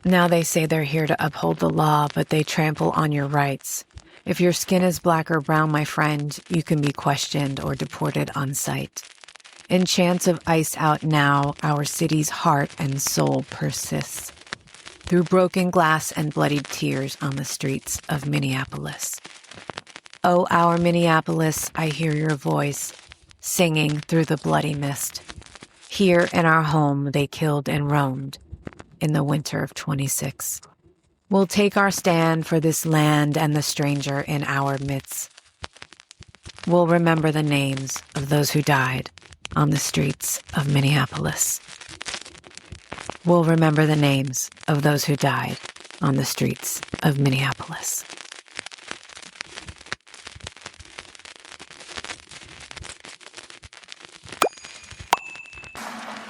Now they say they're here to uphold the law, but they trample on your rights. If your skin is black or brown, my friend, you can be questioned or deported on sight. In chants of ice out now, our city's heart and soul persists. Through broken glass and bloodied tears on the streets of Minneapolis. Oh, our Minneapolis, I hear your voice, singing through the bloody mist. Here in our home they killed and roamed in the winter of 26. We'll take our stand for this land and the stranger in our midst. We'll remember the names of those who died on the streets of Minneapolis. We'll remember the names of those who died on the streets of Minneapolis.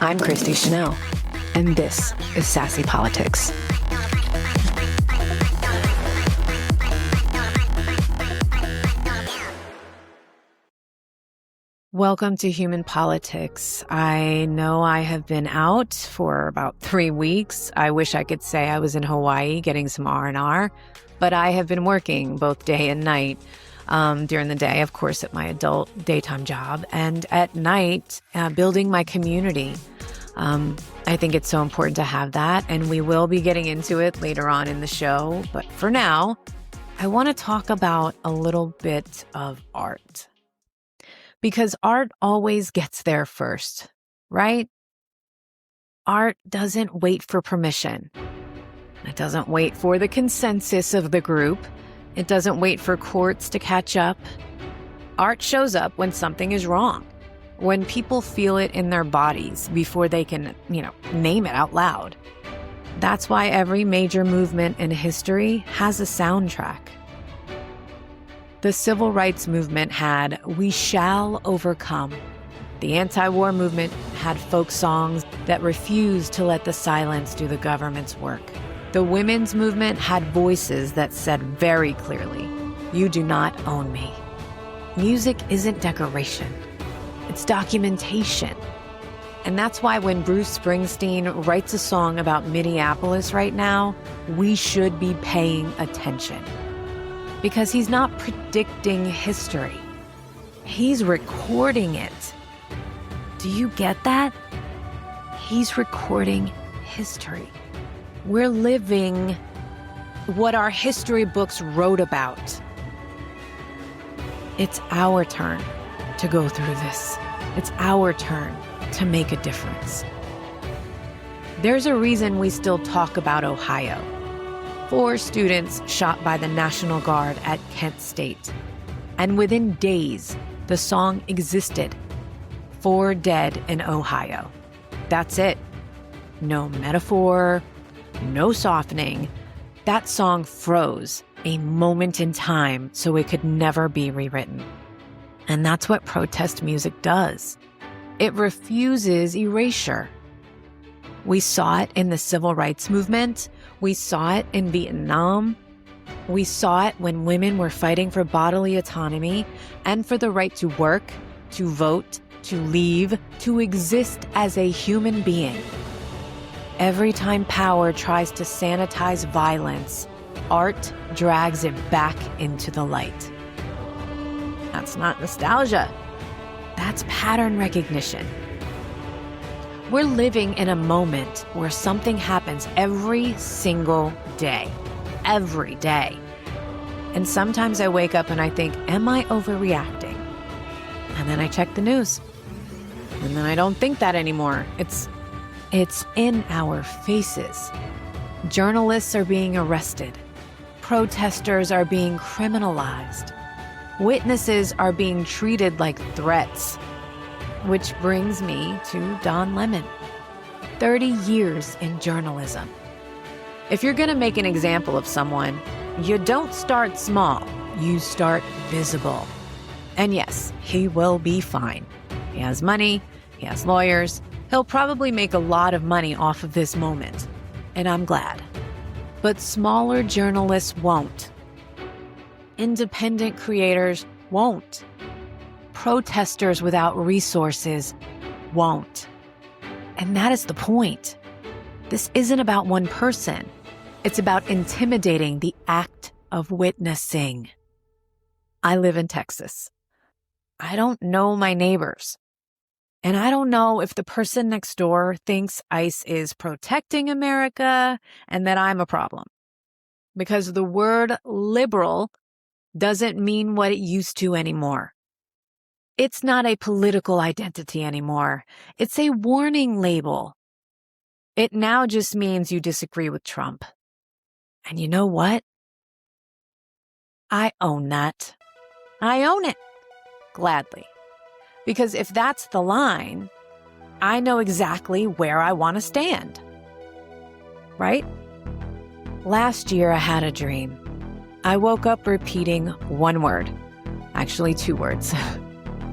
I'm Christi Chanelle, and this is Sassy Politics. Welcome to Human Politics. I know I have been out for about 3 weeks. I wish I could say I was in Hawaii getting some R&R, but I have been working both day and night. During the day, of course, at my adult daytime job, and at night, building my community. I think it's so important to have that, and we will be getting into it later on in the show. But for now, I want to talk about a little bit of art. Because art always gets there first, right? Art doesn't wait for permission. It doesn't wait for the consensus of the group. It doesn't wait for courts to catch up. Art shows up when something is wrong, when people feel it in their bodies before they can, name it out loud. That's why every major movement in history has a soundtrack. The civil rights movement had "We Shall Overcome." The anti-war movement had folk songs that refused to let the silence do the government's work. The women's movement had voices that said very clearly, "You do not own me." Music isn't decoration. It's documentation. And that's why when Bruce Springsteen writes a song about Minneapolis right now, we should be paying attention. Because he's not predicting history. He's recording it. Do you get that? He's recording history. We're living what our history books wrote about. It's our turn to go through this. It's our turn to make a difference. There's a reason we still talk about Ohio. 4 students shot by the National Guard at Kent State. And within days, the song existed. 4 dead in Ohio. That's it. No metaphor, no softening. That song froze a moment in time so it could never be rewritten. And that's what protest music does. It refuses erasure. We saw it in the civil rights movement. We saw it in Vietnam. We saw it when women were fighting for bodily autonomy and for the right to work, to vote, to leave, to exist as a human being. Every time power tries to sanitize violence, art drags it back into the light. That's not nostalgia. That's pattern recognition. We're living in a moment where something happens every single day. Every day. And sometimes I wake up and I think, am I overreacting? And then I check the news. And then I don't think that anymore. It's in our faces. Journalists are being arrested. Protesters are being criminalized. Witnesses are being treated like threats. Which brings me to Don Lemon. 30 years in journalism. If you're going to make an example of someone, you don't start small, you start visible. And yes, he will be fine. He has money, he has lawyers, he'll probably make a lot of money off of this moment. And I'm glad. But smaller journalists won't. Independent creators won't. Protesters without resources won't. And that is the point. This isn't about one person. It's about intimidating the act of witnessing. I live in Texas. I don't know my neighbors. And I don't know if the person next door thinks ICE is protecting America and that I'm a problem. Because the word liberal doesn't mean what it used to anymore. It's not a political identity anymore. It's a warning label. It now just means you disagree with Trump. And you know what? I own that. I own it. Gladly. Because if that's the line, I know exactly where I want to stand. Right? Last year, I had a dream. I woke up repeating one word. Actually, two words.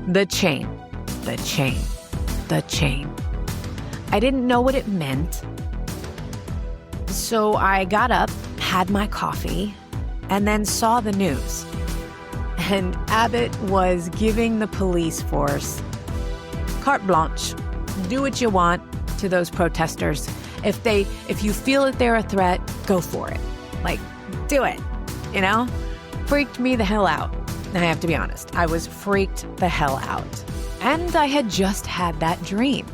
The chain. The chain. The chain. I didn't know what it meant. So I got up, had my coffee, and then saw the news. And Abbott was giving the police force carte blanche. Do what you want to those protesters. If you feel that they're a threat, go for it. Like, do it, you know? Freaked me the hell out. I have to be honest. I was freaked the hell out. And I had just had that dream.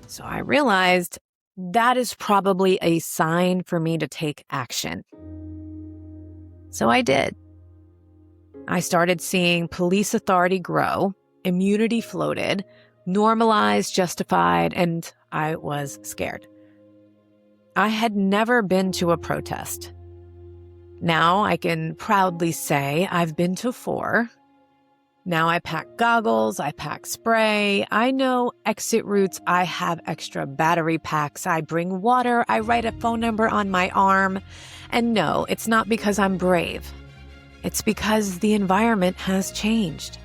So I realized that is probably a sign for me to take action. So I did. I started seeing police authority grow, immunity floated, normalized, justified, and I was scared. I had never been to a protest. Now I can proudly say I've been to 4. Now I pack goggles, I pack spray, I know exit routes, I have extra battery packs, I bring water, I write a phone number on my arm. And no, it's not because I'm brave. It's because the environment has changed.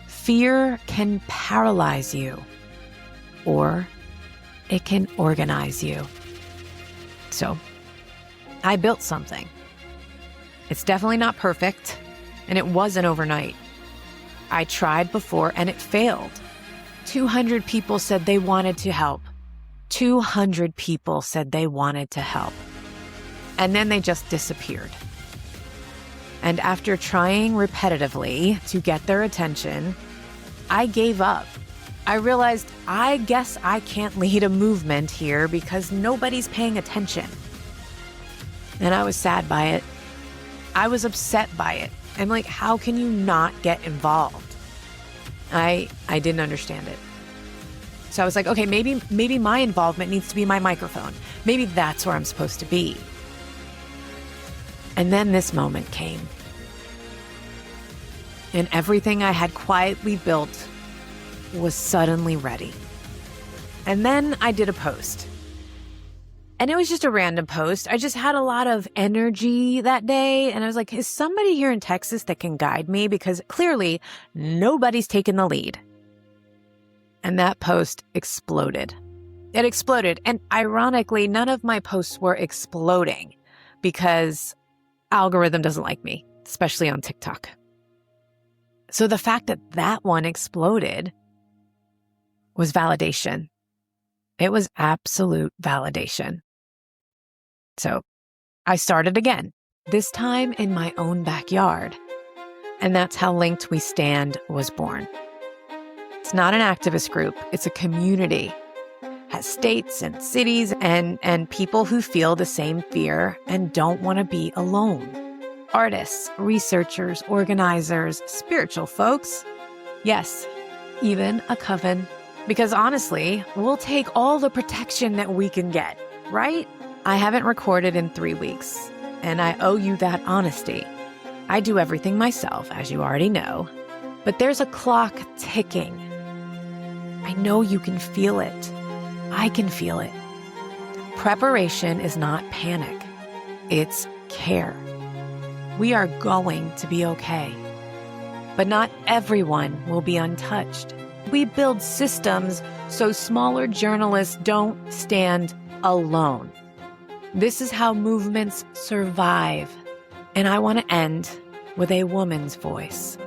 Fear can paralyze you, or it can organize you. So, I built something. It's definitely not perfect, and it wasn't overnight. I tried before, and it failed. 200 people said they wanted to help. 200 people said they wanted to help. And then they just disappeared. And after trying repetitively to get their attention, I gave up. I realized, I guess I can't lead a movement here because nobody's paying attention. And I was sad by it. I was upset by it. I'm like, how can you not get involved? I didn't understand it. So I was like, okay, maybe my involvement needs to be my microphone. Maybe that's where I'm supposed to be. And then this moment came. And everything I had quietly built was suddenly ready. And then I did a post. And it was just a random post. I just had a lot of energy that day. And I was like, is somebody here in Texas that can guide me? Because clearly nobody's taken the lead. And that post exploded. It exploded. And ironically, none of my posts were exploding because algorithm doesn't like me, especially on TikTok. So the fact that that one exploded was validation. It was absolute validation. So I started again, this time in my own backyard. And that's how Linked We Stand was born. It's not an activist group. It's a community. It has states and cities and people who feel the same fear and don't want to be alone. Artists, researchers, organizers, spiritual folks. Yes, even a coven. Because honestly, we'll take all the protection that we can get, right? I haven't recorded in 3 weeks, and I owe you that honesty. I do everything myself, as you already know, but there's a clock ticking. I know you can feel it. I can feel it. Preparation is not panic. It's care. We are going to be okay. But not everyone will be untouched. We build systems so smaller journalists don't stand alone. This is how movements survive. And I want to end with a woman's voice.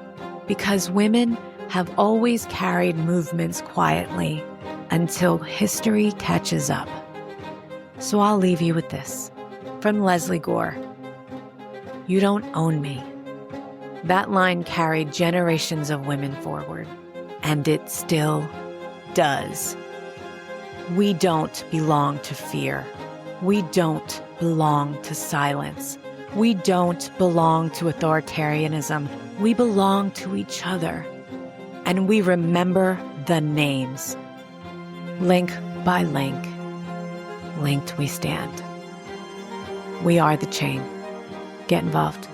Because women have always carried movements quietly until history catches up. So I'll leave you with this. From Leslie Gore. You don't own me. That line carried generations of women forward, and it still does. We don't belong to fear. We don't belong to silence. We don't belong to authoritarianism. We belong to each other. And we remember the names. Link by link, linked we stand. We are the chain. Get involved.